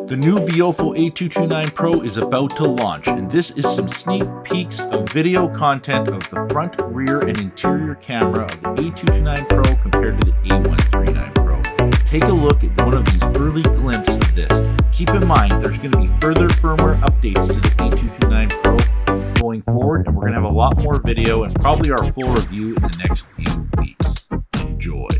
The new Viofo A229 Pro is about to launch, and this is some sneak peeks of video content of the front, rear, and interior camera of the A229 Pro compared to the A139 Pro. Take a look at one of these early glimpses of this. Keep in mind, there's going to be further firmware updates to the A229 Pro going forward, and we're going to have a lot more video and probably our full review in the next few weeks. Enjoy.